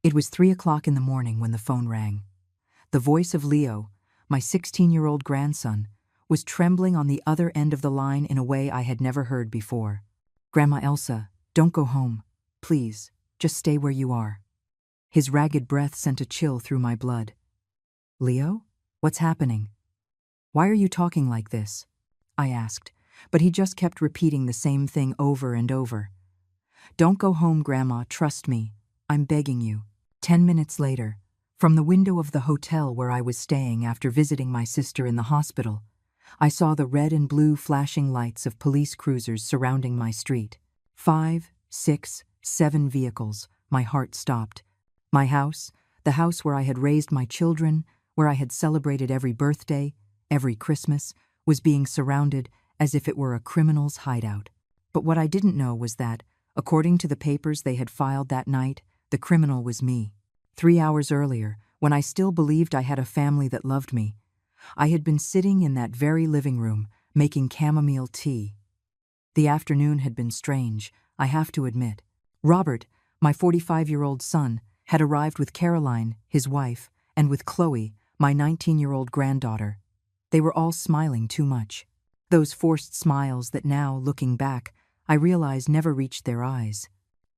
It was 3 o'clock in the morning when the phone rang. The voice of Leo, my 16-year-old grandson, was trembling on the other end of the line in a way I had never heard before. "Grandma Elsa, don't go home. Please, just stay where you are." His ragged breath sent a chill through my blood. "Leo? What's happening? Why are you talking like this?" I asked, but he just kept repeating the same thing over and over. "Don't go home, Grandma, trust me. I'm begging you." 10 minutes later, from the window of the hotel where I was staying after visiting my sister in the hospital, I saw the red and blue flashing lights of police cruisers surrounding my street. 5, 6, 7 vehicles. My heart stopped. My house, the house where I had raised my children, where I had celebrated every birthday, every Christmas, was being surrounded as if it were a criminal's hideout. But what I didn't know was that, according to the papers they had filed that night, the criminal was me. 3 hours earlier, when I still believed I had a family that loved me, I had been sitting in that very living room, making chamomile tea. The afternoon had been strange, I have to admit. Robert, my 45-year-old son, had arrived with Caroline, his wife, and with Chloe, my 19-year-old granddaughter. They were all smiling too much. Those forced smiles that now, looking back, I realized never reached their eyes.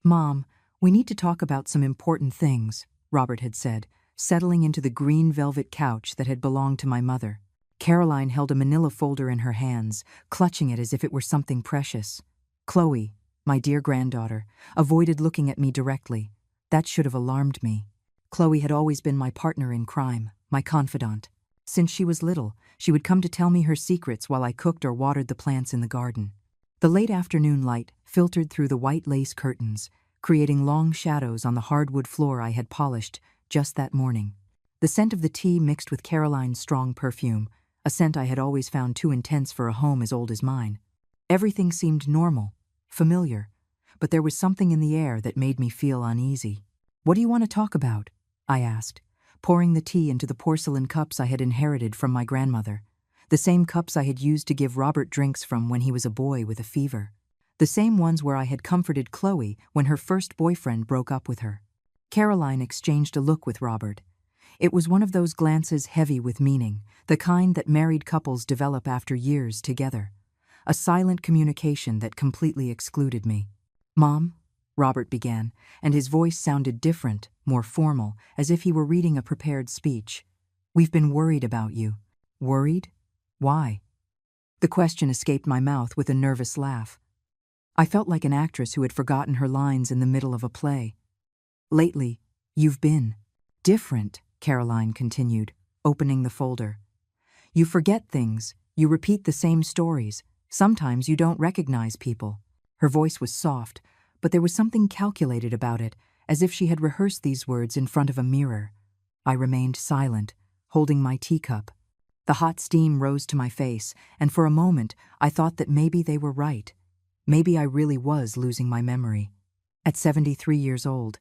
"Mom, we need to talk about some important things," Robert had said, settling into the green velvet couch that had belonged to my mother. Caroline held a manila folder in her hands, clutching it as if it were something precious. Chloe, my dear granddaughter, avoided looking at me directly. That should have alarmed me. Chloe had always been my partner in crime, my confidant. Since she was little, she would come to tell me her secrets while I cooked or watered the plants in the garden. The late afternoon light filtered through the white lace curtains, creating long shadows on the hardwood floor I had polished just that morning. The scent of the tea mixed with Caroline's strong perfume, a scent I had always found too intense for a home as old as mine. Everything seemed normal, familiar, but there was something in the air that made me feel uneasy. "What do you want to talk about?" I asked, pouring the tea into the porcelain cups I had inherited from my grandmother, the same cups I had used to give Robert drinks from when he was a boy with a fever. The same ones where I had comforted Chloe when her first boyfriend broke up with her. Caroline exchanged a look with Robert. It was one of those glances heavy with meaning, the kind that married couples develop after years together. A silent communication that completely excluded me. "Mom," Robert began, and his voice sounded different, more formal, as if he were reading a prepared speech. "We've been worried about you." "Worried? Why?" The question escaped my mouth with a nervous laugh. I felt like an actress who had forgotten her lines in the middle of a play. "Lately, you've been different," Caroline continued, opening the folder. "You forget things, you repeat the same stories, sometimes you don't recognize people." Her voice was soft, but there was something calculated about it, as if she had rehearsed these words in front of a mirror. I remained silent, holding my teacup. The hot steam rose to my face, and for a moment I thought that maybe they were right. Maybe I really was losing my memory. At 73 years old,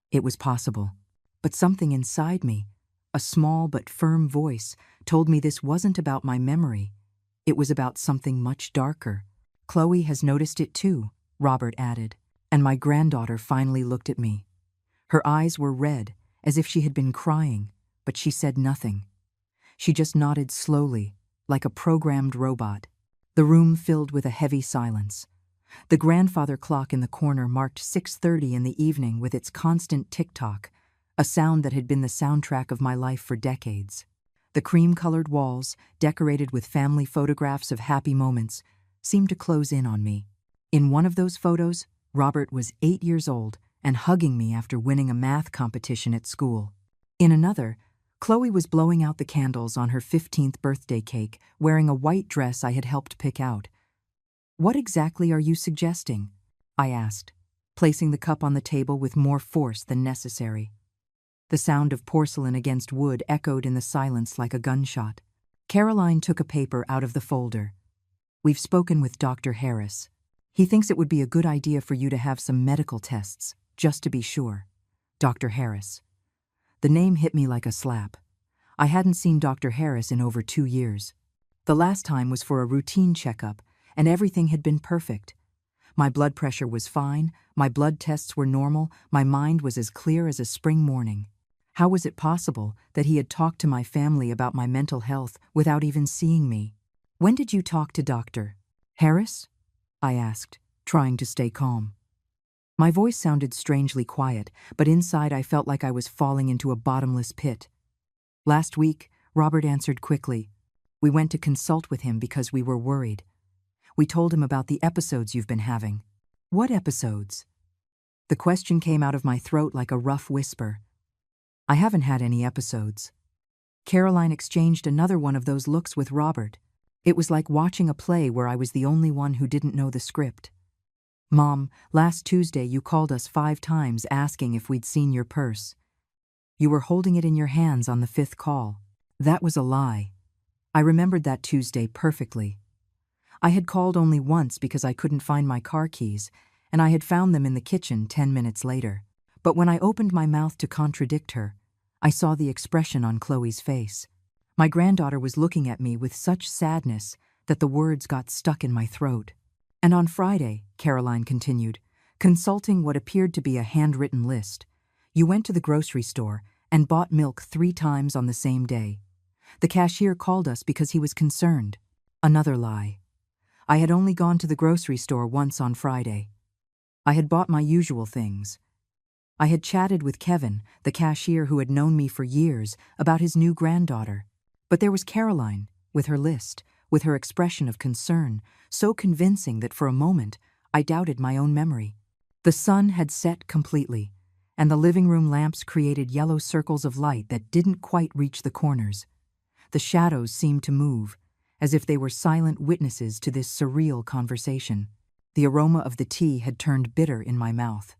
it was possible. But something inside me, a small but firm voice, told me this wasn't about my memory. It was about something much darker. "Chloe has noticed it too," Robert added, and my granddaughter finally looked at me. Her eyes were red, as if she had been crying, but she said nothing. She just nodded slowly, like a programmed robot. The room filled with a heavy silence. The grandfather clock in the corner marked 6:30 in the evening with its constant tick-tock, a sound that had been the soundtrack of my life for decades. The cream-colored walls, decorated with family photographs of happy moments, seemed to close in on me. In one of those photos, Robert was 8 years old and hugging me after winning a math competition at school. In another, Chloe was blowing out the candles on her 15th birthday cake, wearing a white dress I had helped pick out. "What exactly are you suggesting?" I asked, placing the cup on the table with more force than necessary. The sound of porcelain against wood echoed in the silence like a gunshot. Caroline took a paper out of the folder. "We've spoken with Dr. Harris. He thinks it would be a good idea for you to have some medical tests, just to be sure." Dr. Harris. The name hit me like a slap. I hadn't seen Dr. Harris in over 2 years. The last time was for a routine checkup, and everything had been perfect. My blood pressure was fine, my blood tests were normal, my mind was as clear as a spring morning. How was it possible that he had talked to my family about my mental health without even seeing me? "When did you talk to Dr. Harris?" I asked, trying to stay calm. My voice sounded strangely quiet, but inside I felt like I was falling into a bottomless pit. "Last week," Robert answered quickly. "We went to consult with him because we were worried. We told him about the episodes you've been having." "What episodes?" The question came out of my throat like a rough whisper. "I haven't had any episodes." Caroline exchanged another one of those looks with Robert. It was like watching a play where I was the only one who didn't know the script. "Mom, last Tuesday you called us 5 times asking if we'd seen your purse. You were holding it in your hands on the 5th call." That was a lie. I remembered that Tuesday perfectly. I had called only once because I couldn't find my car keys, and I had found them in the kitchen 10 minutes later. But when I opened my mouth to contradict her, I saw the expression on Chloe's face. My granddaughter was looking at me with such sadness that the words got stuck in my throat. "And on Friday," Caroline continued, consulting what appeared to be a handwritten list, "you went to the grocery store and bought milk 3 times on the same day. The cashier called us because he was concerned." Another lie. I had only gone to the grocery store once on Friday. I had bought my usual things. I had chatted with Kevin, the cashier who had known me for years, about his new granddaughter. But there was Caroline, with her list, with her expression of concern, so convincing that for a moment I doubted my own memory. The sun had set completely, and the living room lamps created yellow circles of light that didn't quite reach the corners. The shadows seemed to move, as if they were silent witnesses to this surreal conversation. The aroma of the tea had turned bitter in my mouth.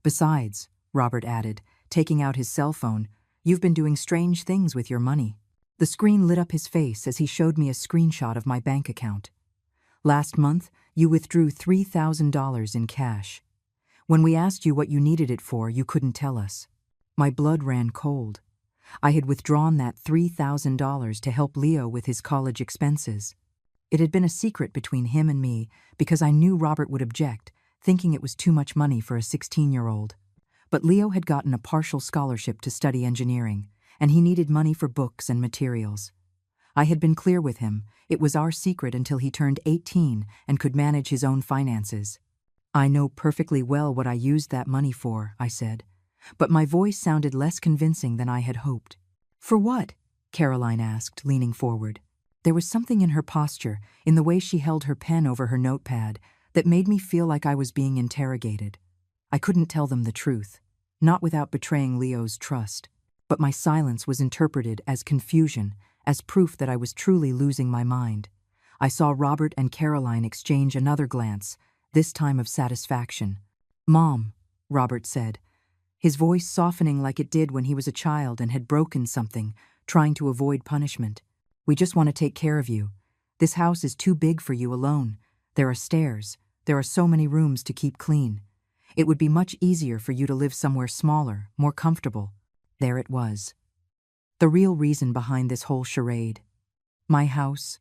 "Besides," Robert added, taking out his cell phone, "you've been doing strange things with your money." The screen lit up his face as he showed me a screenshot of my bank account. "Last month, you withdrew $3,000 in cash. When we asked you what you needed it for, you couldn't tell us." My blood ran cold. I had withdrawn that $3,000 to help Leo with his college expenses. It had been a secret between him and me because I knew Robert would object, thinking it was too much money for a 16-year-old. But Leo had gotten a partial scholarship to study engineering, and he needed money for books and materials. I had been clear with him, it was our secret until he turned 18 and could manage his own finances. "I know perfectly well what I used that money for," I said. But my voice sounded less convincing than I had hoped. "For what?" Caroline asked, leaning forward. There was something in her posture, in the way she held her pen over her notepad, that made me feel like I was being interrogated. I couldn't tell them the truth, not without betraying Leo's trust. But my silence was interpreted as confusion, as proof that I was truly losing my mind. I saw Robert and Caroline exchange another glance, this time of satisfaction. "Mom," Robert said, his voice softening like it did when he was a child and had broken something, trying to avoid punishment. "We just want to take care of you. This house is too big for you alone. There are stairs. There are so many rooms to keep clean. It would be much easier for you to live somewhere smaller, more comfortable." There it was. The real reason behind this whole charade. My house.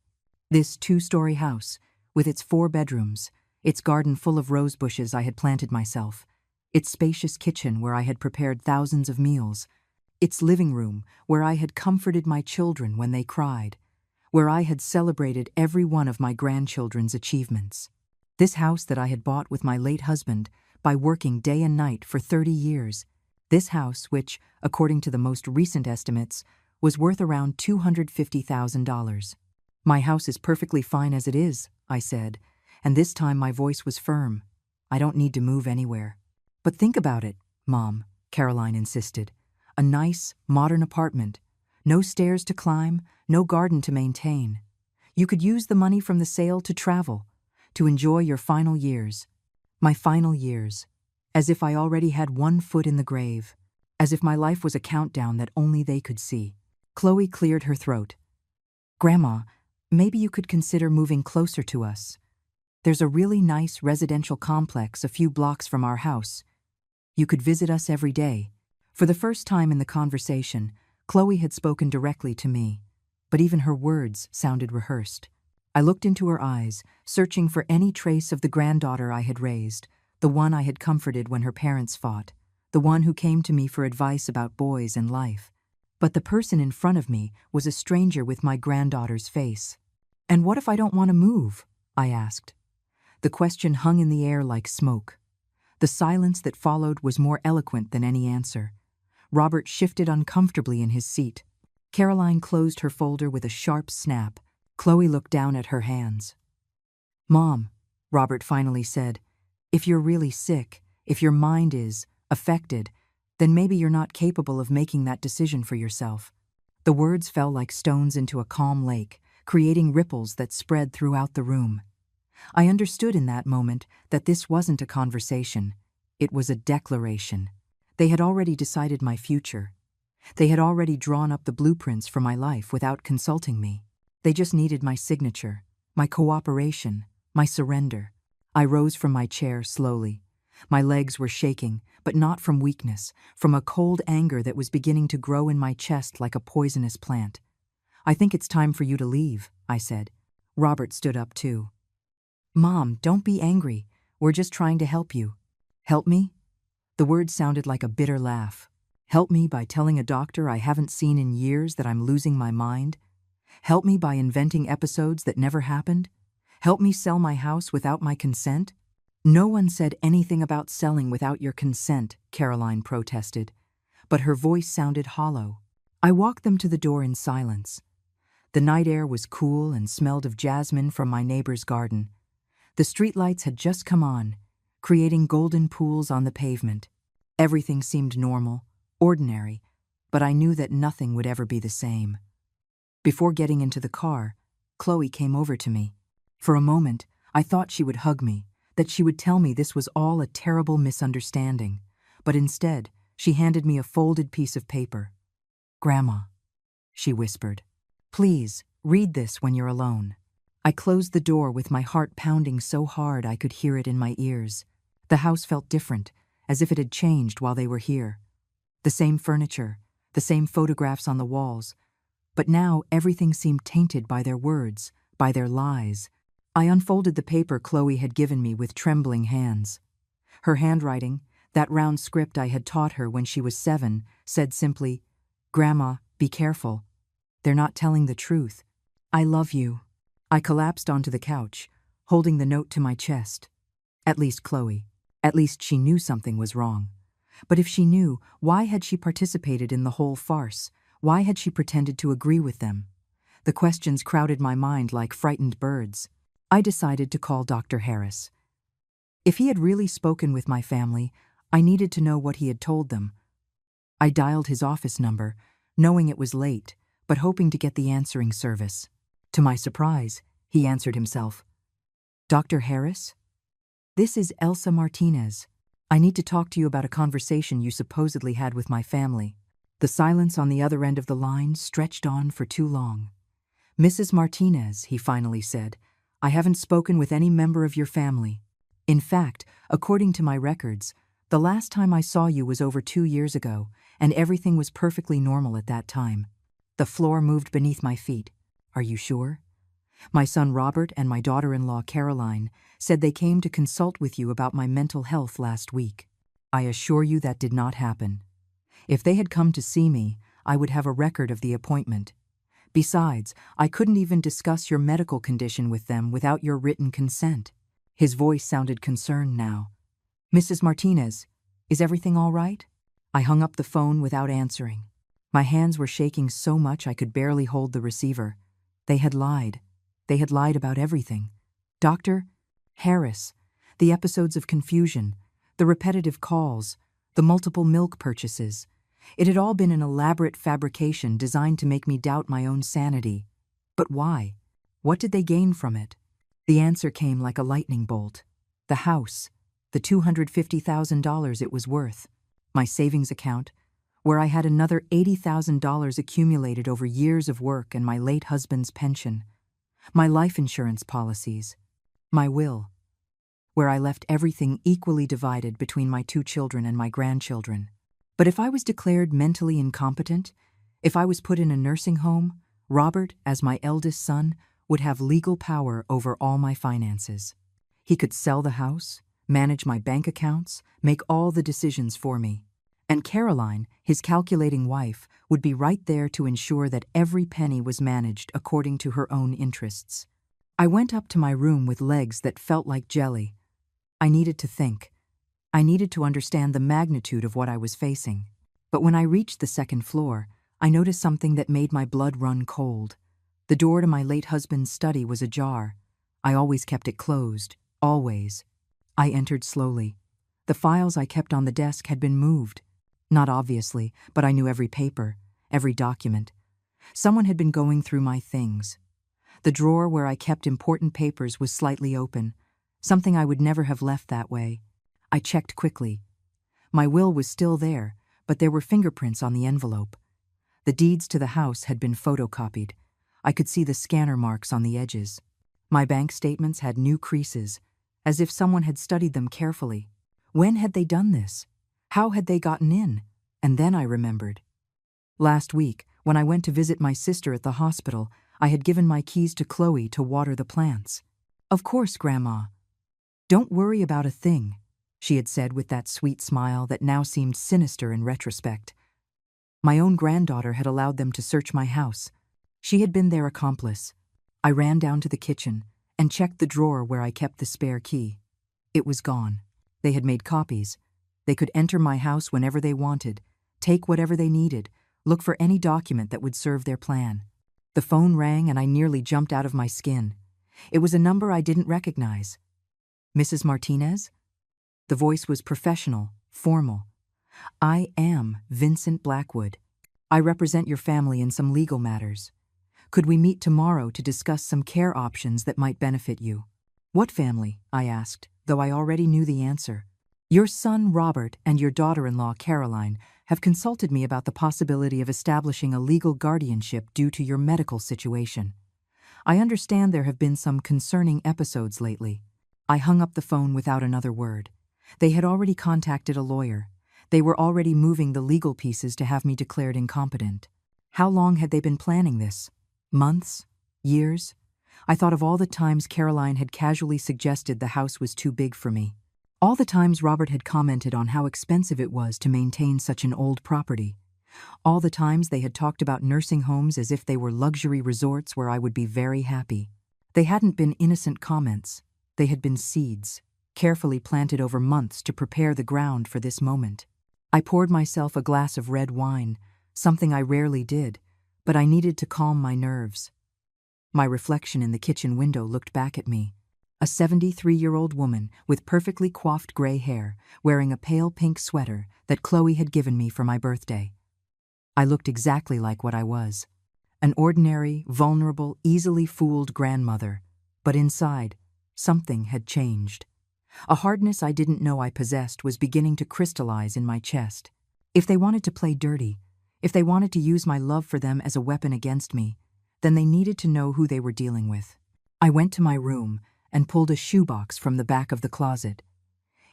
This 2-story house, with its 4 bedrooms, its garden full of rose bushes I had planted myself, its spacious kitchen where I had prepared thousands of meals, its living room where I had comforted my children when they cried, where I had celebrated every one of my grandchildren's achievements. This house that I had bought with my late husband by working day and night for 30 years. This house, which, according to the most recent estimates, was worth around $250,000. "My house is perfectly fine as it is," I said, and this time my voice was firm. "I don't need to move anywhere." "But think about it, Mom," Caroline insisted. "A nice, modern apartment. No stairs to climb, no garden to maintain. You could use the money from the sale to travel, to enjoy your final years." My final years. As if I already had 1 foot in the grave. As if my life was a countdown that only they could see. Chloe cleared her throat. "Grandma, maybe you could consider moving closer to us. There's a really nice residential complex a few blocks from our house. You could visit us every day." For the first time in the conversation, Chloe had spoken directly to me, but even her words sounded rehearsed. I looked into her eyes, searching for any trace of the granddaughter I had raised, the one I had comforted when her parents fought, the one who came to me for advice about boys and life. But the person in front of me was a stranger with my granddaughter's face. "And what if I don't want to move?" I asked. The question hung in the air like smoke. The silence that followed was more eloquent than any answer. Robert shifted uncomfortably in his seat. Caroline closed her folder with a sharp snap. Chloe looked down at her hands. "Mom," Robert finally said, "if you're really sick, if your mind is affected, then maybe you're not capable of making that decision for yourself." The words fell like stones into a calm lake, creating ripples that spread throughout the room. I understood in that moment that this wasn't a conversation. It was a declaration. They had already decided my future. They had already drawn up the blueprints for my life without consulting me. They just needed my signature, my cooperation, my surrender. I rose from my chair slowly. My legs were shaking, but not from weakness, from a cold anger that was beginning to grow in my chest like a poisonous plant. "I think it's time for you to leave," I said. Robert stood up too. "Mom, don't be angry. We're just trying to help you." "Help me?" The word sounded like a bitter laugh. "Help me by telling a doctor I haven't seen in years that I'm losing my mind? Help me by inventing episodes that never happened? Help me sell my house without my consent?" "No one said anything about selling without your consent," Caroline protested, but her voice sounded hollow. I walked them to the door in silence. The night air was cool and smelled of jasmine from my neighbor's garden. The streetlights had just come on, creating golden pools on the pavement. Everything seemed normal, ordinary, but I knew that nothing would ever be the same. Before getting into the car, Chloe came over to me. For a moment, I thought she would hug me, that she would tell me this was all a terrible misunderstanding, but instead, she handed me a folded piece of paper. "Grandma," she whispered, "please, read this when you're alone." I closed the door with my heart pounding so hard I could hear it in my ears. The house felt different, as if it had changed while they were here. The same furniture, the same photographs on the walls, but now everything seemed tainted by their words, by their lies. I unfolded the paper Chloe had given me with trembling hands. Her handwriting, that round script I had taught her when she was 7, said simply, "Grandma, be careful. They're not telling the truth. I love you." I collapsed onto the couch, holding the note to my chest. At least Chloe. At least she knew something was wrong. But if she knew, why had she participated in the whole farce? Why had she pretended to agree with them? The questions crowded my mind like frightened birds. I decided to call Dr. Harris. If he had really spoken with my family, I needed to know what he had told them. I dialed his office number, knowing it was late, but hoping to get the answering service. To my surprise, he answered himself. "Dr. Harris? This is Elsa Martinez. I need to talk to you about a conversation you supposedly had with my family." The silence on the other end of the line stretched on for too long. "Mrs. Martinez," he finally said, "I haven't spoken with any member of your family. In fact, according to my records, the last time I saw you was over 2 years ago, and everything was perfectly normal at that time." The floor moved beneath my feet. "Are you sure? My son Robert and my daughter-in-law Caroline said they came to consult with you about my mental health last week. I assure you that did not happen. If they had come to see me, I would have a record of the appointment. Besides, I couldn't even discuss your medical condition with them without your written consent." His voice sounded concerned now. "Mrs. Martinez, is everything all right?" I hung up the phone without answering. My hands were shaking so much I could barely hold the receiver. They had lied. They had lied about everything. Dr. Harris, the episodes of confusion, the repetitive calls, the multiple milk purchases. It had all been an elaborate fabrication designed to make me doubt my own sanity. But why? What did they gain from it? The answer came like a lightning bolt. The house, the $250,000 it was worth, my savings account, where I had another $80,000 accumulated over years of work and my late husband's pension, my life insurance policies, my will, where I left everything equally divided between my 2 children and my grandchildren. But if I was declared mentally incompetent, if I was put in a nursing home, Robert, as my eldest son, would have legal power over all my finances. He could sell the house, manage my bank accounts, make all the decisions for me. And Caroline, his calculating wife, would be right there to ensure that every penny was managed according to her own interests. I went up to my room with legs that felt like jelly. I needed to think. I needed to understand the magnitude of what I was facing. But when I reached the second floor, I noticed something that made my blood run cold. The door to my late husband's study was ajar. I always kept it closed, always. I entered slowly. The files I kept on the desk had been moved. Not obviously, but I knew every paper, every document. Someone had been going through my things. The drawer where I kept important papers was slightly open, something I would never have left that way. I checked quickly. My will was still there, but there were fingerprints on the envelope. The deeds to the house had been photocopied. I could see the scanner marks on the edges. My bank statements had new creases, as if someone had studied them carefully. When had they done this? How had they gotten in? And then I remembered. Last week, when I went to visit my sister at the hospital, I had given my keys to Chloe to water the plants. "Of course, Grandma. Don't worry about a thing," she had said with that sweet smile that now seemed sinister in retrospect. My own granddaughter had allowed them to search my house. She had been their accomplice. I ran down to the kitchen and checked the drawer where I kept the spare key. It was gone. They had made copies. They could enter my house whenever they wanted, take whatever they needed, look for any document that would serve their plan. The phone rang and I nearly jumped out of my skin. It was a number I didn't recognize. "Mrs. Martinez?" The voice was professional, formal. "I am Vincent Blackwood. I represent your family in some legal matters. Could we meet tomorrow to discuss some care options that might benefit you?" "What family?" I asked, though I already knew the answer. "Your son Robert and your daughter-in-law Caroline have consulted me about the possibility of establishing a legal guardianship due to your medical situation. I understand there have been some concerning episodes lately." I hung up the phone without another word. They had already contacted a lawyer. They were already moving the legal pieces to have me declared incompetent. How long had they been planning this? Months? Years? I thought of all the times Caroline had casually suggested the house was too big for me. All the times Robert had commented on how expensive it was to maintain such an old property. All the times they had talked about nursing homes as if they were luxury resorts where I would be very happy. They hadn't been innocent comments. They had been seeds, carefully planted over months to prepare the ground for this moment. I poured myself a glass of red wine, something I rarely did, but I needed to calm my nerves. My reflection in the kitchen window looked back at me. A 73-year-old woman with perfectly coiffed gray hair, wearing a pale pink sweater that Chloe had given me for my birthday. I looked exactly like what I was. An ordinary, vulnerable, easily fooled grandmother. But inside, something had changed. A hardness I didn't know I possessed was beginning to crystallize in my chest. If they wanted to play dirty, if they wanted to use my love for them as a weapon against me, then they needed to know who they were dealing with. I went to my room and pulled a shoebox from the back of the closet.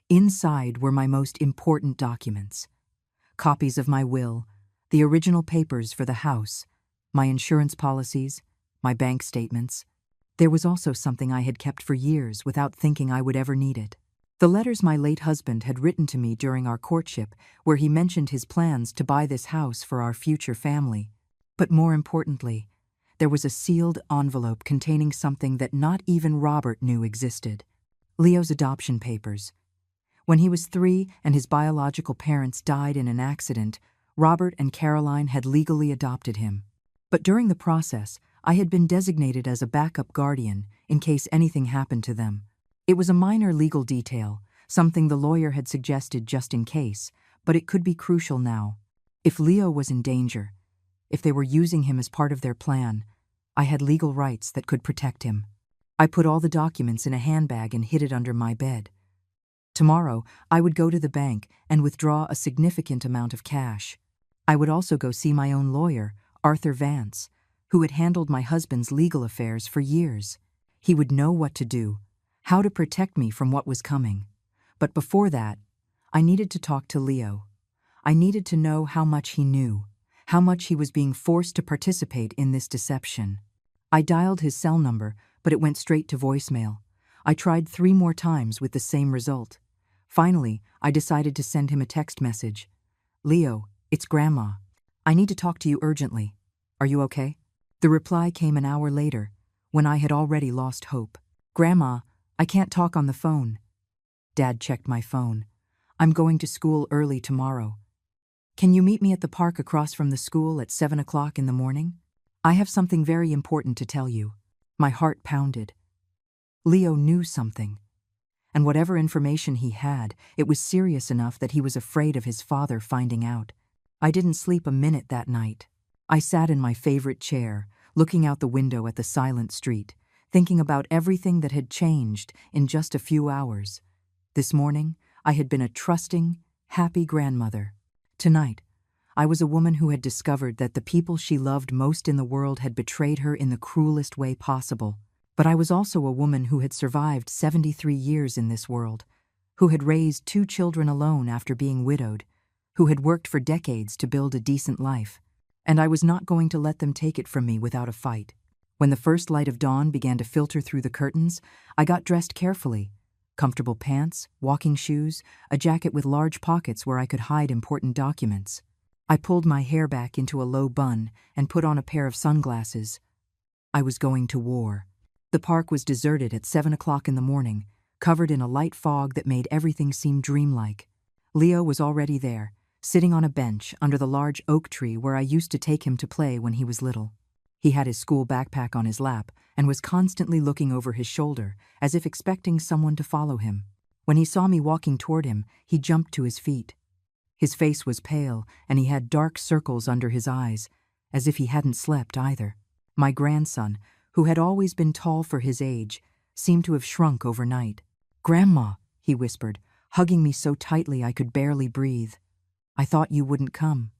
Inside were my most important documents. Copies of my will, the original papers for the house, my insurance policies, my bank statements. There was also something I had kept for years without thinking I would ever need it. The letters my late husband had written to me during our courtship, where he mentioned his plans to buy this house for our future family. But more importantly, there was a sealed envelope containing something that not even Robert knew existed. Leo's adoption papers. When he was 3 and his biological parents died in an accident, Robert and Caroline had legally adopted him. But during the process, I had been designated as a backup guardian in case anything happened to them. It was a minor legal detail, something the lawyer had suggested just in case, but it could be crucial now. If Leo was in danger, if they were using him as part of their plan, I had legal rights that could protect him. I put all the documents in a handbag and hid it under my bed. Tomorrow, I would go to the bank and withdraw a significant amount of cash. I would also go see my own lawyer, Arthur Vance, who had handled my husband's legal affairs for years. He would know what to do, how to protect me from what was coming. But before that, I needed to talk to Leo. I needed to know how much he knew, how much he was being forced to participate in this deception. I dialed his cell number, but it went straight to voicemail. I tried 3 more times with the same result. Finally, I decided to send him a text message. "Leo, it's Grandma. I need to talk to you urgently. Are you okay?" The reply came an hour later, when I had already lost hope. "Grandma, I can't talk on the phone." Dad checked my phone. "I'm going to school early tomorrow. Can you meet me at the park across from the school at 7 o'clock in the morning? I have something very important to tell you." My heart pounded. Leo knew something. And whatever information he had, it was serious enough that he was afraid of his father finding out. I didn't sleep a minute that night. I sat in my favorite chair, looking out the window at the silent street, thinking about everything that had changed in just a few hours. This morning, I had been a trusting, happy grandmother. Tonight, I was a woman who had discovered that the people she loved most in the world had betrayed her in the cruelest way possible. But I was also a woman who had survived 73 years in this world, who had raised 2 children alone after being widowed, who had worked for decades to build a decent life, and I was not going to let them take it from me without a fight. When the first light of dawn began to filter through the curtains, I got dressed carefully. Comfortable pants, walking shoes, a jacket with large pockets where I could hide important documents. I pulled my hair back into a low bun and put on a pair of sunglasses. I was going to war. The park was deserted at 7 o'clock in the morning, covered in a light fog that made everything seem dreamlike. Leo was already there, sitting on a bench under the large oak tree where I used to take him to play when he was little. He had his school backpack on his lap and was constantly looking over his shoulder, as if expecting someone to follow him. When he saw me walking toward him, he jumped to his feet. His face was pale, and he had dark circles under his eyes, as if he hadn't slept either. My grandson, who had always been tall for his age, seemed to have shrunk overnight. "Grandma," he whispered, hugging me so tightly I could barely breathe. "I thought you wouldn't come.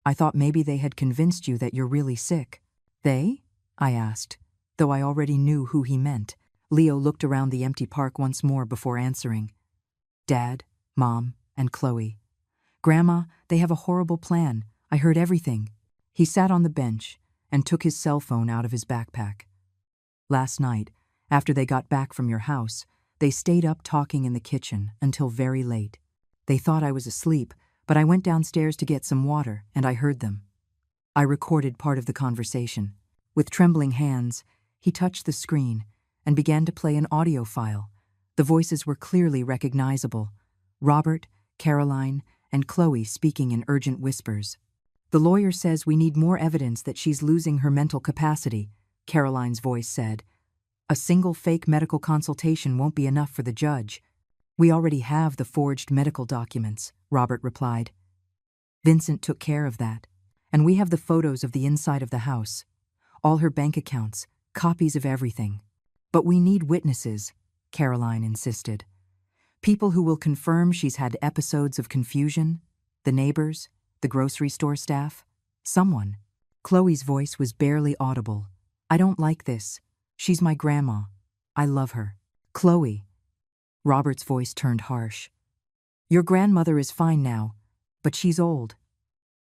I thought maybe they had convinced you that you're really sick." "They?" I asked, though I already knew who he meant. Leo looked around the empty park once more before answering. "Dad, Mom, and Chloe. Grandma, they have a horrible plan. I heard everything." He sat on the bench and took his cell phone out of his backpack. "Last night, after they got back from your house, they stayed up talking in the kitchen until very late. They thought I was asleep, but I went downstairs to get some water and I heard them." I recorded part of the conversation. With trembling hands, he touched the screen and began to play an audio file. The voices were clearly recognizable: Robert, Caroline, and Chloe speaking in urgent whispers. "The lawyer says we need more evidence that she's losing her mental capacity," Caroline's voice said. "A single fake medical consultation won't be enough for the judge." "We already have the forged medical documents," Robert replied. "Vincent took care of that. And we have the photos of the inside of the house. All her bank accounts, copies of everything. But we need witnesses," Caroline insisted. "People who will confirm she's had episodes of confusion. The neighbors, the grocery store staff, someone." Chloe's voice was barely audible. "I don't like this. She's my grandma. I love her." "Chloe." Robert's voice turned harsh. "Your grandmother is fine now, but she's old.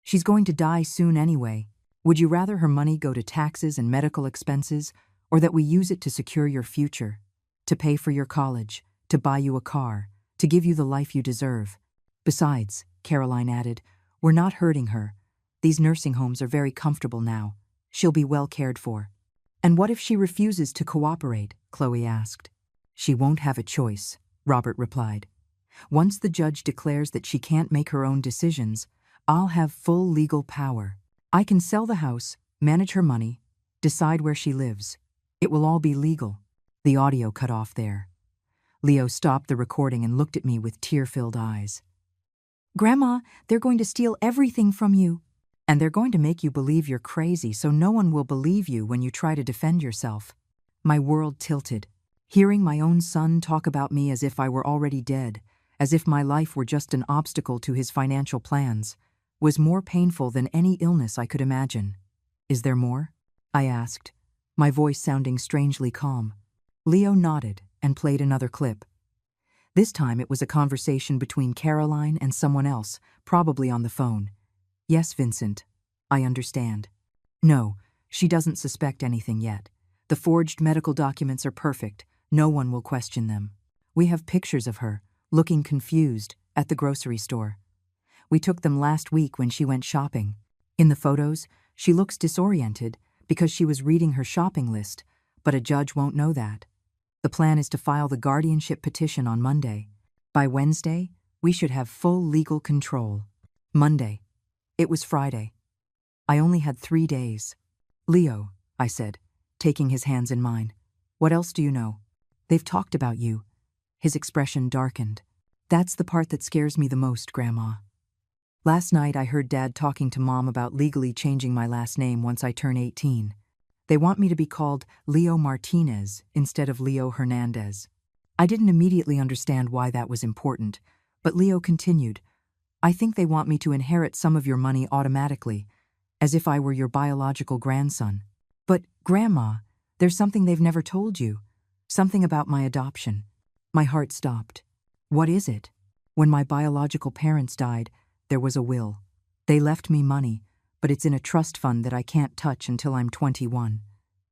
She's going to die soon anyway. Would you rather her money go to taxes and medical expenses, or that we use it to secure your future, to pay for your college, to buy you a car, to give you the life you deserve? Besides," Caroline added, "we're not hurting her. These nursing homes are very comfortable now. She'll be well cared for." "And what if she refuses to cooperate?" Chloe asked. "She won't have a choice," Robert replied. "Once the judge declares that she can't make her own decisions, I'll have full legal power. I can sell the house, manage her money, decide where she lives. It will all be legal." The audio cut off there. Leo stopped the recording and looked at me with tear-filled eyes. "Grandma, they're going to steal everything from you. And they're going to make you believe you're crazy so no one will believe you when you try to defend yourself." My world tilted. Hearing my own son talk about me as if I were already dead, as if my life were just an obstacle to his financial plans, was more painful than any illness I could imagine. "Is there more?" I asked, my voice sounding strangely calm. Leo nodded and played another clip. This time it was a conversation between Caroline and someone else, probably on the phone. "Yes, Vincent, I understand. No, she doesn't suspect anything yet. The forged medical documents are perfect. No one will question them. We have pictures of her, looking confused, at the grocery store. We took them last week when she went shopping. In the photos, she looks disoriented because she was reading her shopping list, but a judge won't know that. The plan is to file the guardianship petition on Monday. By Wednesday, we should have full legal control. Monday. It was Friday. I only had 3 days. Leo, I said, taking his hands in mine. What else do you know? They've talked about you. His expression darkened. That's the part that scares me the most, Grandma. Last night I heard Dad talking to Mom about legally changing my last name once I turn 18. They want me to be called Leo Martinez instead of Leo Hernandez. I didn't immediately understand why that was important, but Leo continued, I think they want me to inherit some of your money automatically, as if I were your biological grandson. But, Grandma, there's something they've never told you. Something about my adoption. My heart stopped. What is it? When my biological parents died, there was a will. They left me money, but it's in a trust fund that I can't touch until I'm 21.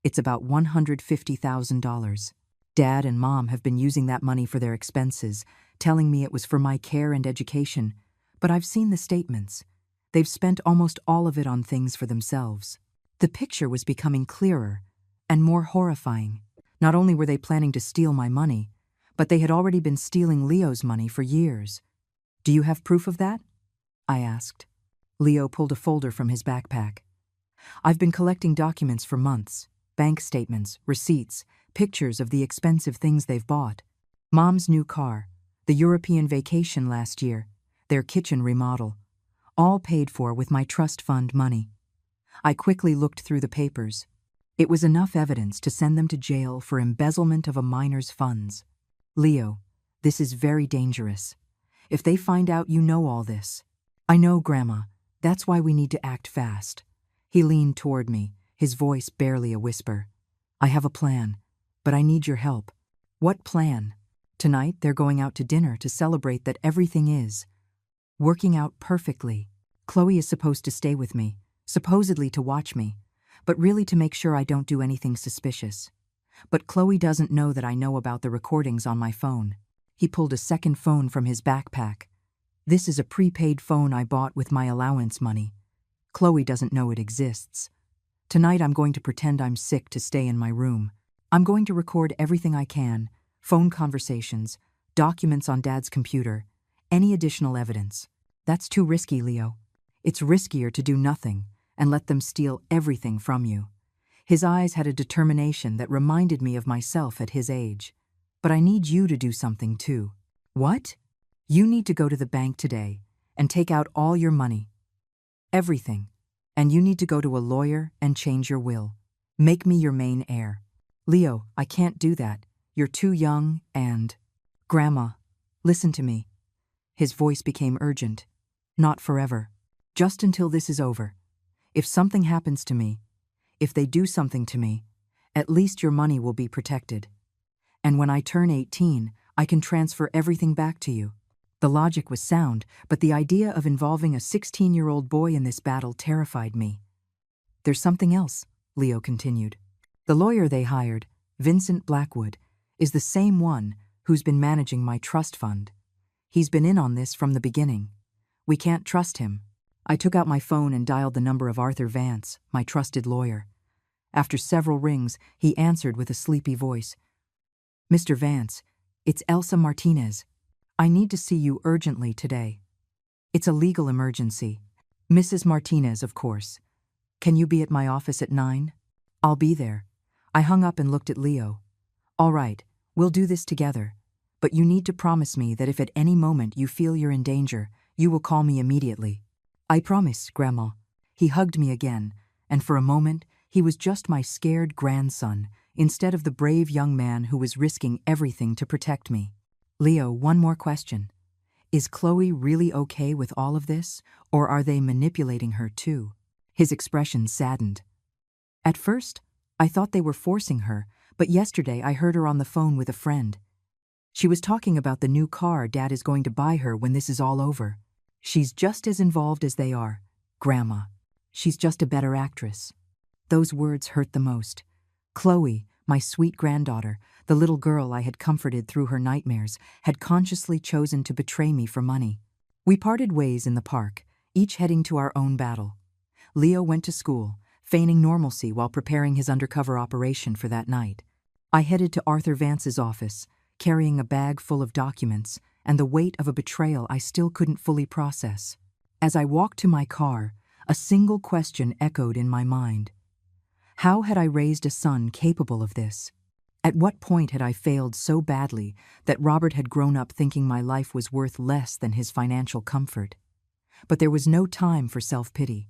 It's about $150,000. Dad and Mom have been using that money for their expenses, telling me it was for my care and education, but I've seen the statements. They've spent almost all of it on things for themselves. The picture was becoming clearer and more horrifying. Not only were they planning to steal my money, but they had already been stealing Leo's money for years. Do you have proof of that? I asked. Leo pulled a folder from his backpack. I've been collecting documents for months, bank statements, receipts, pictures of the expensive things they've bought. Mom's new car, the European vacation last year, their kitchen remodel, all paid for with my trust fund money. I quickly looked through the papers. It was enough evidence to send them to jail for embezzlement of a minor's funds. Leo, this is very dangerous. If they find out you know all this. I know, Grandma. That's why we need to act fast. He leaned toward me, his voice barely a whisper. I have a plan, but I need your help. What plan? Tonight they're going out to dinner to celebrate that everything is working out perfectly. Chloe is supposed to stay with me, supposedly to watch me, but really to make sure I don't do anything suspicious. But Chloe doesn't know that I know about the recordings on my phone. He pulled a second phone from his backpack. This is a prepaid phone I bought with my allowance money. Chloe doesn't know it exists. Tonight I'm going to pretend I'm sick to stay in my room. I'm going to record everything I can, phone conversations, documents on Dad's computer, any additional evidence. That's too risky, Leo. It's riskier to do nothing and let them steal everything from you. His eyes had a determination that reminded me of myself at his age. But I need you to do something too. What? You need to go to the bank today and take out all your money. Everything. And you need to go to a lawyer and change your will. Make me your main heir. Leo, I can't do that. You're too young and… Grandma, listen to me. His voice became urgent. Not forever. Just until this is over. If something happens to me, if they do something to me, at least your money will be protected. And when I turn 18, I can transfer everything back to you. The logic was sound, but the idea of involving a 16-year-old boy in this battle terrified me. There's something else, Leo continued. The lawyer they hired, Vincent Blackwood, is the same one who's been managing my trust fund. He's been in on this from the beginning. We can't trust him. I took out my phone and dialed the number of Arthur Vance, my trusted lawyer. After several rings, he answered with a sleepy voice. Mr. Vance, it's Elsa Martinez. I need to see you urgently today. It's a legal emergency. Mrs. Martinez, of course. Can you be at my office at 9? I'll be there. I hung up and looked at Leo. All right, we'll do this together. But you need to promise me that if at any moment you feel you're in danger, you will call me immediately. I promise, Grandma. He hugged me again, and for a moment, he was just my scared grandson, instead of the brave young man who was risking everything to protect me. Leo, one more question. Is Chloe really okay with all of this, or are they manipulating her too? His expression saddened. At first, I thought they were forcing her, but yesterday I heard her on the phone with a friend. She was talking about the new car Dad is going to buy her when this is all over. She's just as involved as they are, Grandma. She's just a better actress. Those words hurt the most. Chloe, my sweet granddaughter, the little girl I had comforted through her nightmares, had consciously chosen to betray me for money. We parted ways in the park, each heading to our own battle. Leo went to school, feigning normalcy while preparing his undercover operation for that night. I headed to Arthur Vance's office, carrying a bag full of documents and the weight of a betrayal I still couldn't fully process. As I walked to my car, a single question echoed in my mind. How had I raised a son capable of this? At what point had I failed so badly that Robert had grown up thinking my life was worth less than his financial comfort? But there was no time for self-pity.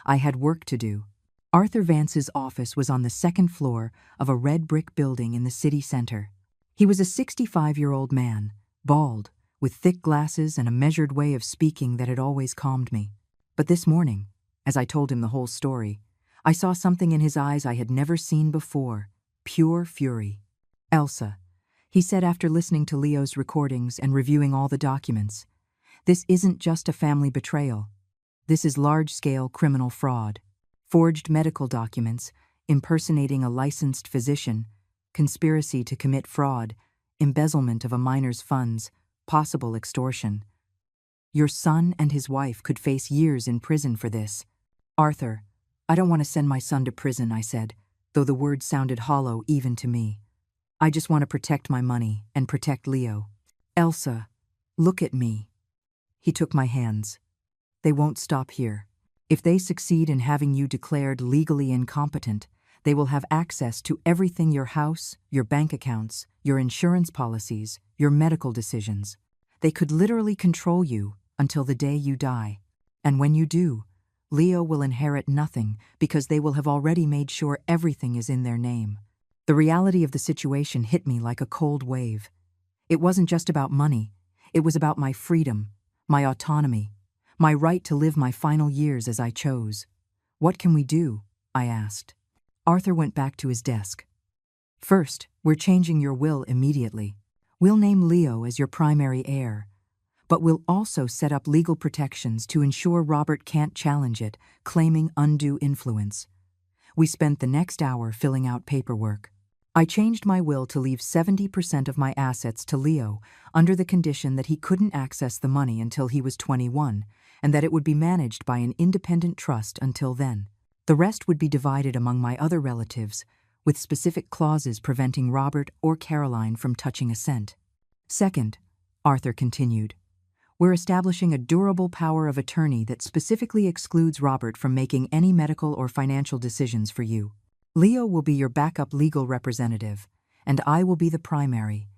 I had work to do. Arthur Vance's office was on the second floor of a red brick building in the city center. He was a 65-year-old man, bald, with thick glasses and a measured way of speaking that had always calmed me. But this morning, as I told him the whole story, I saw something in his eyes I had never seen before, pure fury. "Elsa," he said after listening to Leo's recordings and reviewing all the documents, "this isn't just a family betrayal. This is large-scale criminal fraud. Forged medical documents, impersonating a licensed physician, conspiracy to commit fraud, embezzlement of a minor's funds, possible extortion. Your son and his wife could face years in prison for this." "Arthur, I don't want to send my son to prison," I said, though the words sounded hollow even to me. "I just want to protect my money and protect Leo." "Elsa, look at me." He took my hands. "They won't stop here. If they succeed in having you declared legally incompetent, they will have access to everything: your house, your bank accounts, your insurance policies, your medical decisions. They could literally control you until the day you die. And when you do, Leo will inherit nothing because they will have already made sure everything is in their name." The reality of the situation hit me like a cold wave. It wasn't just about money. It was about my freedom, my autonomy, my right to live my final years as I chose. "What can we do?" I asked. Arthur went back to his desk. "First, we're changing your will immediately. We'll name Leo as your primary heir. But we'll also set up legal protections to ensure Robert can't challenge it, claiming undue influence." We spent the next hour filling out paperwork. I changed my will to leave 70% of my assets to Leo under the condition that he couldn't access the money until he was 21, and that it would be managed by an independent trust until then. The rest would be divided among my other relatives, with specific clauses preventing Robert or Caroline from touching a cent. "Second," Arthur continued, "we're establishing a durable power of attorney that specifically excludes Robert from making any medical or financial decisions for you. Leo will be your backup legal representative, and I will be the primary."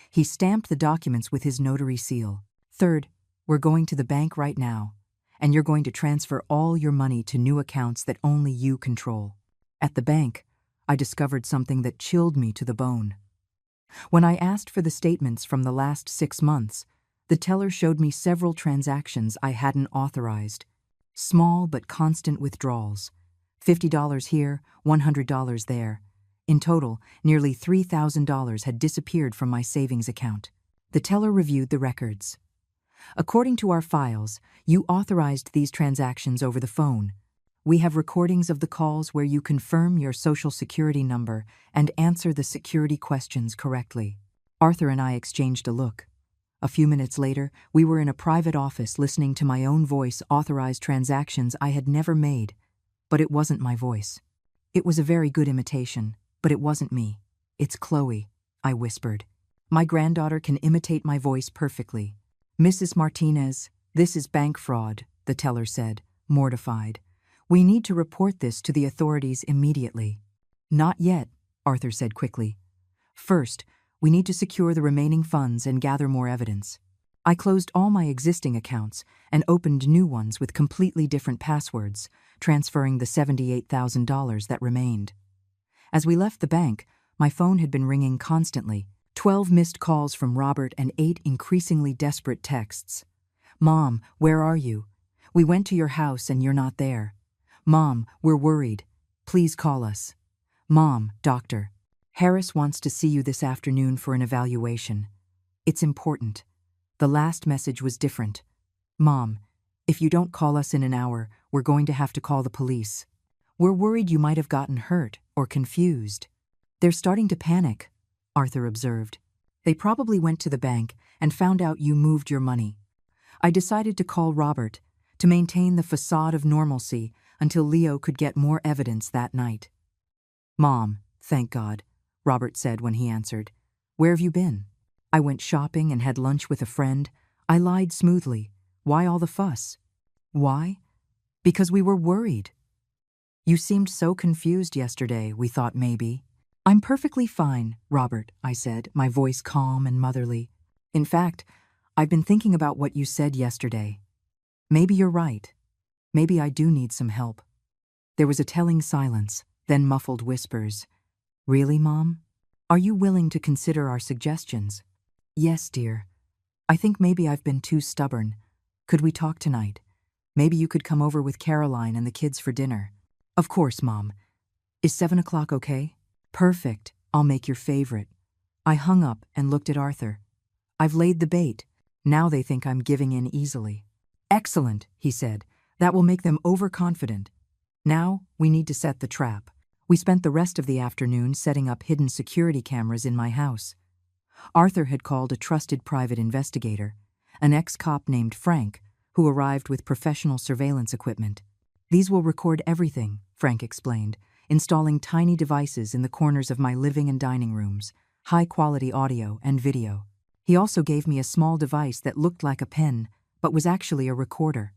He stamped the documents with his notary seal. "Third, we're going to the bank right now, and you're going to transfer all your money to new accounts that only you control." At the bank, I discovered something that chilled me to the bone. When I asked for the statements from the last 6 months, the teller showed me several transactions I hadn't authorized. Small but constant withdrawals. $50 here, $100 there. In total, nearly $3,000 had disappeared from my savings account. The teller reviewed the records. "According to our files, you authorized these transactions over the phone. We have recordings of the calls where you confirm your social security number and answer the security questions correctly." Arthur and I exchanged a look. A few minutes later, we were in a private office listening to my own voice authorize transactions I had never made. But it wasn't my voice. It was a very good imitation, but it wasn't me. "It's Chloe," I whispered. "My granddaughter can imitate my voice perfectly." "Mrs. Martinez, this is bank fraud," the teller said, mortified. "We need to report this to the authorities immediately." "Not yet," Arthur said quickly. "First, we need to secure the remaining funds and gather more evidence." I closed all my existing accounts and opened new ones with completely different passwords, transferring the $78,000 that remained. As we left the bank, my phone had been ringing constantly. 12 missed calls from Robert and 8 increasingly desperate texts. "Mom, where are you? We went to your house and you're not there. Mom, we're worried. Please call us. Mom, doctor. Harris wants to see you this afternoon for an evaluation. It's important." The last message was different. "Mom, if you don't call us in an hour, we're going to have to call the police. We're worried you might have gotten hurt or confused." They're starting to panic, Arthur observed. They probably went to the bank and found out you moved your money. I decided to call Robert to maintain the facade of normalcy until Leo could get more evidence that night. Mom, thank God, Robert said when he answered. Where have you been? I went shopping and had lunch with a friend. I lied smoothly. Why all the fuss? Why? Because we were worried. You seemed so confused yesterday, we thought maybe. I'm perfectly fine, Robert, I said, my voice calm and motherly. In fact, I've been thinking about what you said yesterday. Maybe you're right. Maybe I do need some help. There was a telling silence, then muffled whispers. Really, Mom? Are you willing to consider our suggestions? Yes, dear. I think maybe I've been too stubborn. Could we talk tonight? Maybe you could come over with Caroline and the kids for dinner. Of course, Mom. Is 7 o'clock okay? Perfect. I'll make your favorite. I hung up and looked at Arthur. I've laid the bait. Now they think I'm giving in easily. Excellent, he said. That will make them overconfident. Now, we need to set the trap. We spent the rest of the afternoon setting up hidden security cameras in my house. Arthur had called a trusted private investigator, an ex-cop named Frank, who arrived with professional surveillance equipment. These will record everything, Frank explained, installing tiny devices in the corners of my living and dining rooms, high-quality audio and video. He also gave me a small device that looked like a pen, but was actually a recorder.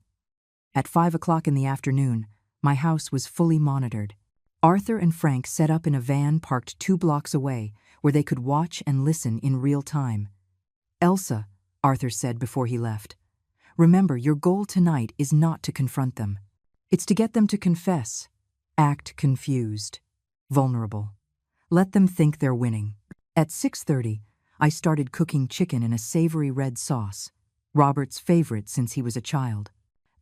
At 5 o'clock in the afternoon, my house was fully monitored. Arthur and Frank set up in a van parked 2 blocks away where they could watch and listen in real time. Elsa, Arthur said before he left, remember, your goal tonight is not to confront them. It's to get them to confess, act confused, vulnerable. Let them think they're winning. At 6:30, I started cooking chicken in a savory red sauce, Robert's favorite since he was a child.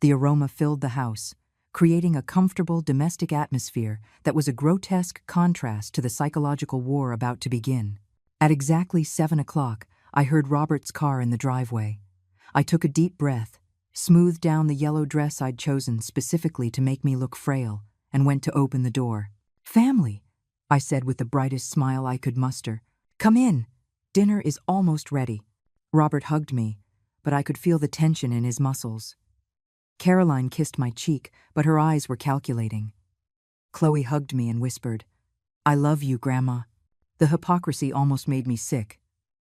The aroma filled the house, creating a comfortable domestic atmosphere that was a grotesque contrast to the psychological war about to begin. At exactly 7 o'clock, I heard Robert's car in the driveway. I took a deep breath, smoothed down the yellow dress I'd chosen specifically to make me look frail, and went to open the door. Family, I said with the brightest smile I could muster. Come in. Dinner is almost ready. Robert hugged me, but I could feel the tension in his muscles. Caroline kissed my cheek, but her eyes were calculating. Chloe hugged me and whispered, I love you, Grandma. The hypocrisy almost made me sick.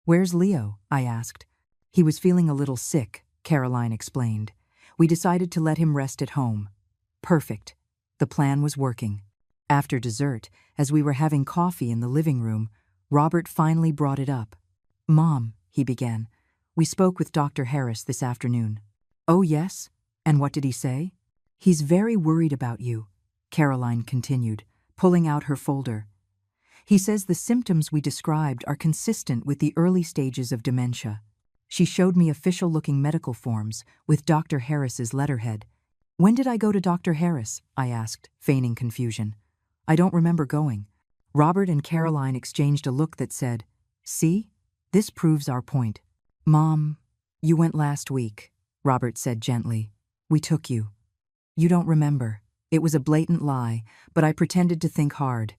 Where's Leo? I asked. He was feeling a little sick, Caroline explained. We decided to let him rest at home. Perfect. The plan was working. After dessert, as we were having coffee in the living room, Robert finally brought it up. Mom, he began, we spoke with Dr. Harris this afternoon. Oh, yes? And what did he say? He's very worried about you, Caroline continued, pulling out her folder. He says the symptoms we described are consistent with the early stages of dementia. She showed me official-looking medical forms with Dr. Harris's letterhead. When did I go to Dr. Harris? I asked, feigning confusion. I don't remember going. Robert and Caroline exchanged a look that said, See? This proves our point. Mom, you went last week, Robert said gently. We took you. You don't remember. It was a blatant lie, but I pretended to think hard.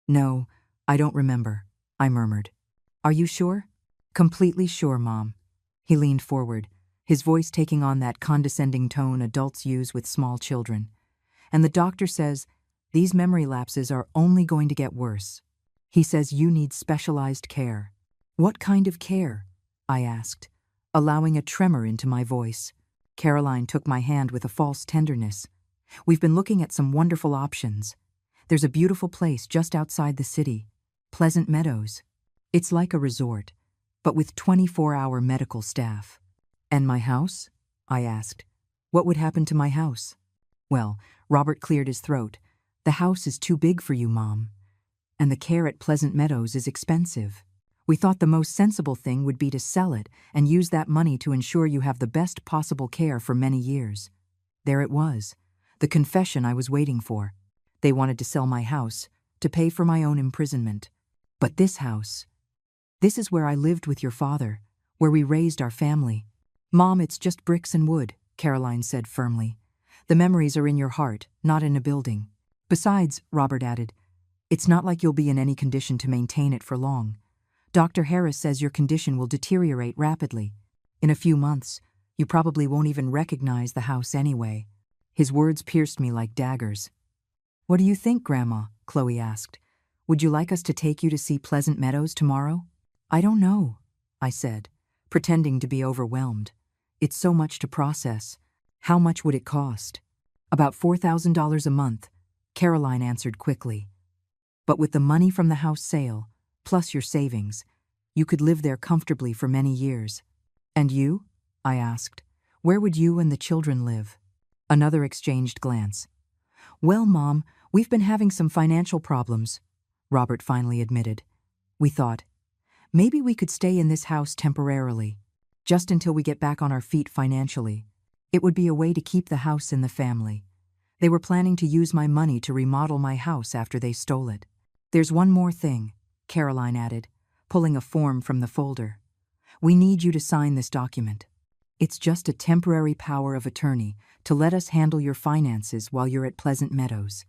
No, I don't remember, I murmured. Are you sure? Completely sure, Mom. He leaned forward, his voice taking on that condescending tone adults use with small children. And the doctor says, these memory lapses are only going to get worse. He says you need specialized care. What kind of care? I asked, allowing a tremor into my voice. Caroline took my hand with a false tenderness. We've been looking at some wonderful options. There's a beautiful place just outside the city, Pleasant Meadows. It's like a resort, but with 24-hour medical staff. And my house? I asked. What would happen to my house? Well, Robert cleared his throat. The house is too big for you, Mom. And the care at Pleasant Meadows is expensive. We thought the most sensible thing would be to sell it and use that money to ensure you have the best possible care for many years. There it was, the confession I was waiting for. They wanted to sell my house, to pay for my own imprisonment. But this house, this is where I lived with your father, where we raised our family. Mom, it's just bricks and wood, Caroline said firmly. The memories are in your heart, not in a building. Besides, Robert added, It's not like you'll be in any condition to maintain it for long. Dr. Harris says your condition will deteriorate rapidly. In a few months, you probably won't even recognize the house anyway." His words pierced me like daggers. "What do you think, Grandma?" Chloe asked. "Would you like us to take you to see Pleasant Meadows tomorrow?" "I don't know," I said, pretending to be overwhelmed. "It's so much to process. How much would it cost?" "About $4,000 a month," Caroline answered quickly. "But with the money from the house sale, plus your savings, you could live there comfortably for many years." "And you?" I asked. "Where would you and the children live?" Another exchanged glance. "Well, Mom, we've been having some financial problems," Robert finally admitted. "We thought, maybe we could stay in this house temporarily, just until we get back on our feet financially. It would be a way to keep the house in the family. They were planning to use my money to remodel my house after they stole it." "There's one more thing," Caroline added, pulling a form from the folder. "We need you to sign this document. It's just a temporary power of attorney to let us handle your finances while you're at Pleasant Meadows.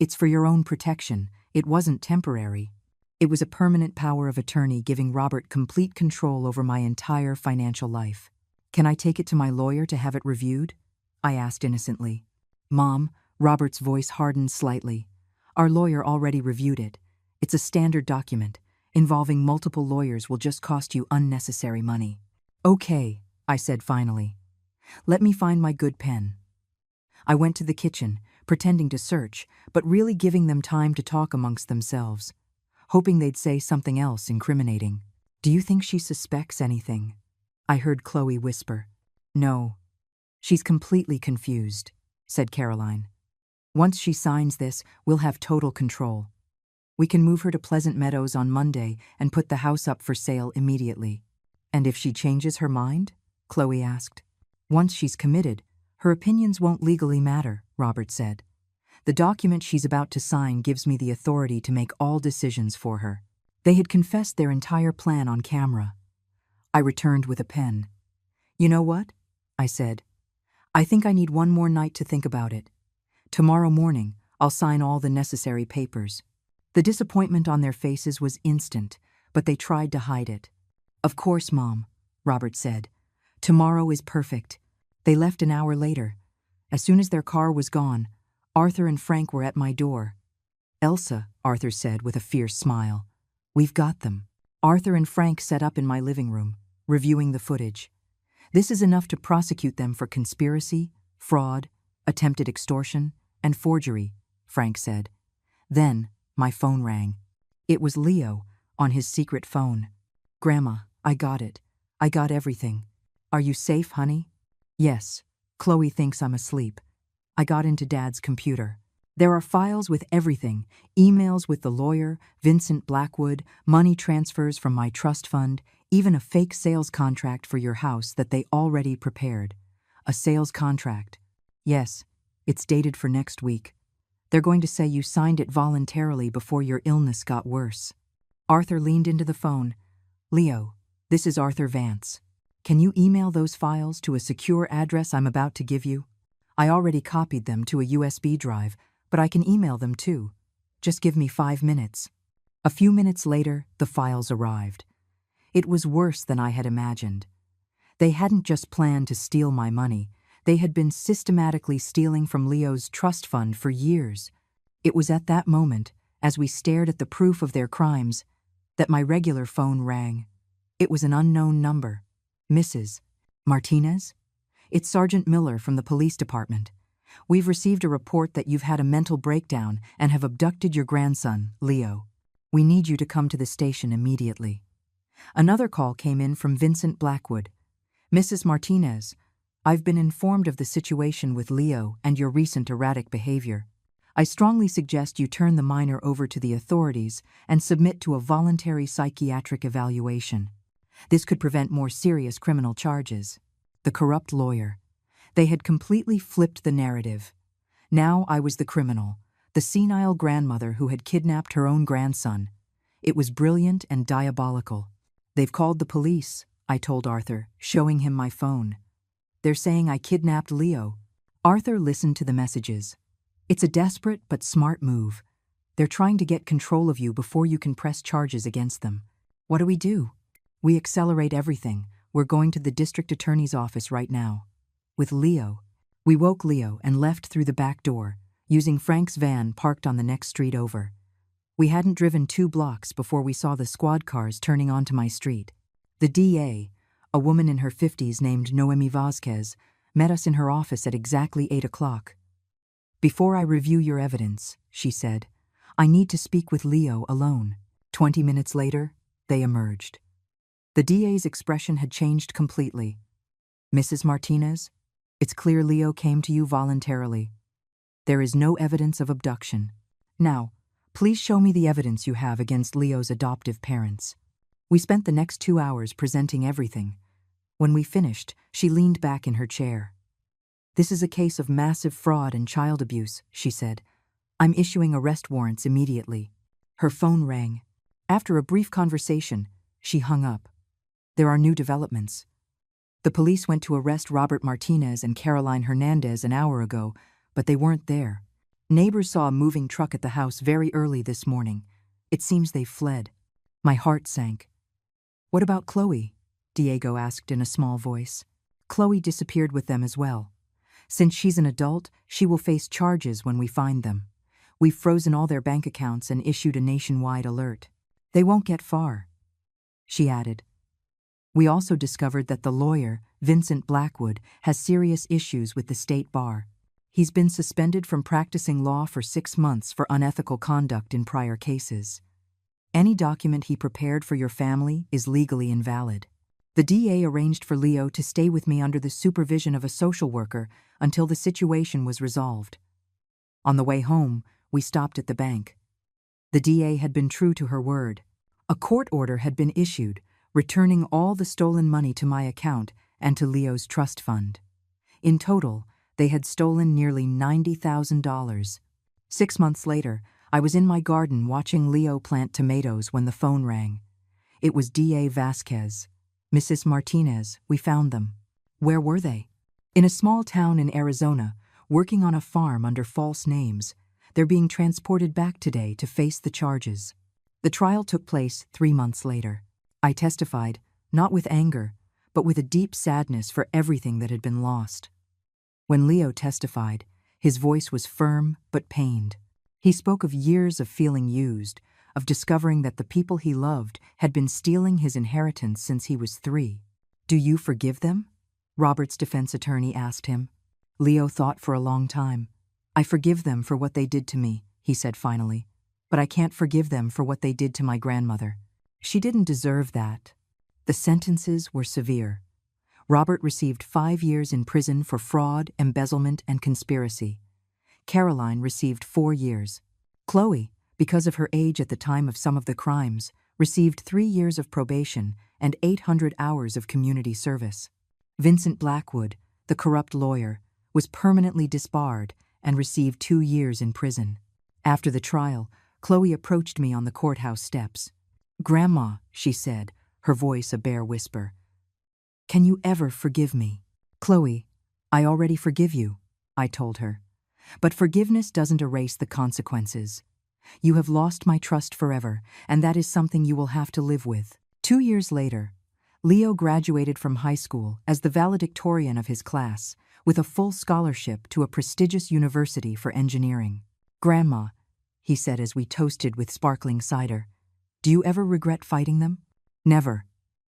It's for your own protection. It wasn't temporary. It was a permanent power of attorney giving Robert complete control over my entire financial life." "Can I take it to my lawyer to have it reviewed?" I asked innocently. "Mom," Robert's voice hardened slightly, "our lawyer already reviewed it. It's a standard document. Involving multiple lawyers will just cost you unnecessary money." "Okay," I said finally. "Let me find my good pen." I went to the kitchen, pretending to search, but really giving them time to talk amongst themselves, hoping they'd say something else incriminating. "Do you think she suspects anything?" I heard Chloe whisper. "No. She's completely confused," said Caroline. "Once she signs this, we'll have total control. We can move her to Pleasant Meadows on Monday and put the house up for sale immediately." "And if she changes her mind?" Chloe asked. "Once she's committed, her opinions won't legally matter," Robert said. "The document she's about to sign gives me the authority to make all decisions for her." They had confessed their entire plan on camera. I returned with a pen. "You know what?" I said. "I think I need one more night to think about it. Tomorrow morning, I'll sign all the necessary papers." The disappointment on their faces was instant, but they tried to hide it. "Of course, Mom," Robert said. "Tomorrow is perfect." They left an hour later. As soon as their car was gone, Arthur and Frank were at my door. "Elsa," Arthur said with a fierce smile, "we've got them." Arthur and Frank sat up in my living room, reviewing the footage. "This is enough to prosecute them for conspiracy, fraud, attempted extortion, and forgery," Frank said. Then, my phone rang. It was Leo, on his secret phone. "Grandma, I got it. I got everything. Are you safe, honey?" "Yes. Chloe thinks I'm asleep. I got into Dad's computer. There are files with everything, emails with the lawyer, Vincent Blackwood, money transfers from my trust fund, even a fake sales contract for your house that they already prepared." "A sales contract?" "Yes. It's dated for next week. They're going to say you signed it voluntarily before your illness got worse." Arthur leaned into the phone. "Leo, this is Arthur Vance. Can you email those files to a secure address I'm about to give you? I already copied them to a USB drive, but I can email them too. Just give me 5 minutes." A few minutes later, the files arrived. It was worse than I had imagined. They hadn't just planned to steal my money. They had been systematically stealing from Leo's trust fund for years. It was at that moment, as we stared at the proof of their crimes, that my regular phone rang. It was an unknown number. "Mrs. Martinez? It's Sergeant Miller from the police department. We've received a report that you've had a mental breakdown and have abducted your grandson, Leo. We need you to come to the station immediately." Another call came in from Vincent Blackwood. "Mrs. Martinez, I've been informed of the situation with Leo and your recent erratic behavior. I strongly suggest you turn the minor over to the authorities and submit to a voluntary psychiatric evaluation. This could prevent more serious criminal charges." The corrupt lawyer. They had completely flipped the narrative. Now I was the criminal, the senile grandmother who had kidnapped her own grandson. It was brilliant and diabolical. "They've called the police," I told Arthur, showing him my phone. "They're saying I kidnapped Leo." Arthur listened to the messages. "It's a desperate but smart move. They're trying to get control of you before you can press charges against them. What do we do? We accelerate everything. We're going to the district attorney's office right now. With Leo. We woke Leo and left through the back door, using Frank's van parked on the next street over. We hadn't driven 2 blocks before we saw the squad cars turning onto my street. The DA, a woman in her 50s named Noemi Vasquez, met us in her office at exactly 8 o'clock. "Before I review your evidence," she said, "I need to speak with Leo alone." 20 minutes later, they emerged. The DA's expression had changed completely. "Mrs. Martinez, it's clear Leo came to you voluntarily. There is no evidence of abduction. Now, please show me the evidence you have against Leo's adoptive parents." We spent the next 2 hours presenting everything. When we finished, she leaned back in her chair. "This is a case of massive fraud and child abuse," she said. "I'm issuing arrest warrants immediately." Her phone rang. After a brief conversation, she hung up. "There are new developments. The police went to arrest Robert Martinez and Caroline Hernandez an hour ago, but they weren't there. Neighbors saw a moving truck at the house very early this morning. It seems they fled." My heart sank. "What about Chloe?" Diego asked in a small voice. "Chloe disappeared with them as well. Since she's an adult, she will face charges when we find them. We've frozen all their bank accounts and issued a nationwide alert. They won't get far," she added. "We also discovered that the lawyer, Vincent Blackwood, has serious issues with the state bar. He's been suspended from practicing law for 6 months for unethical conduct in prior cases. Any document he prepared for your family is legally invalid. The DA arranged for Leo to stay with me under the supervision of a social worker until the situation was resolved. On the way home, we stopped at the bank. The DA had been true to her word. A court order had been issued, returning all the stolen money to my account and to Leo's trust fund. In total, they had stolen nearly $90,000. 6 months later, I was in my garden watching Leo plant tomatoes when the phone rang. It was DA Vasquez. "Mrs. Martinez, we found them." "Where were they?" "In a small town in Arizona, working on a farm under false names. They're being transported back today to face the charges." The trial took place 3 months later. I testified, not with anger, but with a deep sadness for everything that had been lost. When Leo testified, his voice was firm but pained. He spoke of years of feeling used, of discovering that the people he loved had been stealing his inheritance since he was 3. "Do you forgive them?" Robert's defense attorney asked him. Leo thought for a long time. "I forgive them for what they did to me," he said finally, "but I can't forgive them for what they did to my grandmother. She didn't deserve that." The sentences were severe. Robert received 5 years in prison for fraud, embezzlement, and conspiracy. Caroline received 4 years. Chloe, because of her age at the time of some of the crimes, received 3 years of probation and 800 hours of community service. Vincent Blackwood, the corrupt lawyer, was permanently disbarred and received 2 years in prison. After the trial, Chloe approached me on the courthouse steps. "Grandma," she said, her voice a bare whisper, "can you ever forgive me?" "Chloe, I already forgive you," I told her. "But forgiveness doesn't erase the consequences. You have lost my trust forever, and that is something you will have to live with." 2 years later, Leo graduated from high school as the valedictorian of his class, with a full scholarship to a prestigious university for engineering. "Grandma," he said as we toasted with sparkling cider, "do you ever regret fighting them?" "Never,"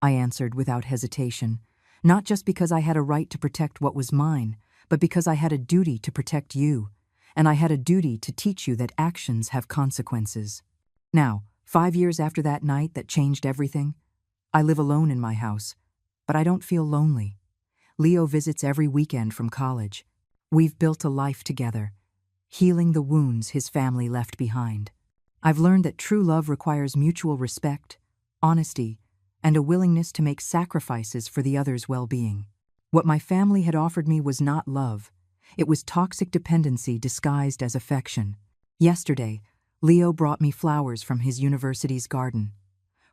I answered without hesitation, not just because I had a right to protect what was mine, but because I had a duty to protect you, and I had a duty to teach you that actions have consequences. Now, 5 years after that night that changed everything, I live alone in my house, but I don't feel lonely. Leo visits every weekend from college. We've built a life together, healing the wounds his family left behind. I've learned that true love requires mutual respect, honesty, and a willingness to make sacrifices for the other's well-being. What my family had offered me was not love. It was toxic dependency disguised as affection. Yesterday, Leo brought me flowers from his university's garden.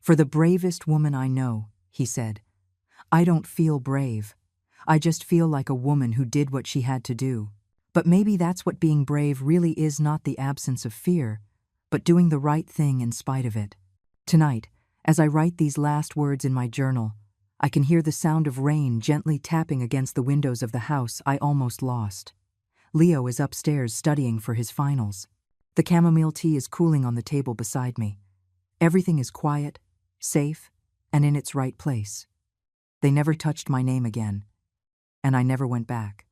"For the bravest woman I know," he said. "I don't feel brave. I just feel like a woman who did what she had to do. But maybe that's what being brave really is, not the absence of fear, but doing the right thing in spite of it. Tonight, as I write these last words in my journal, I can hear the sound of rain gently tapping against the windows of the house I almost lost. Leo is upstairs studying for his finals. The chamomile tea is cooling on the table beside me. Everything is quiet, safe, and in its right place. They never touched my name again, and I never went back.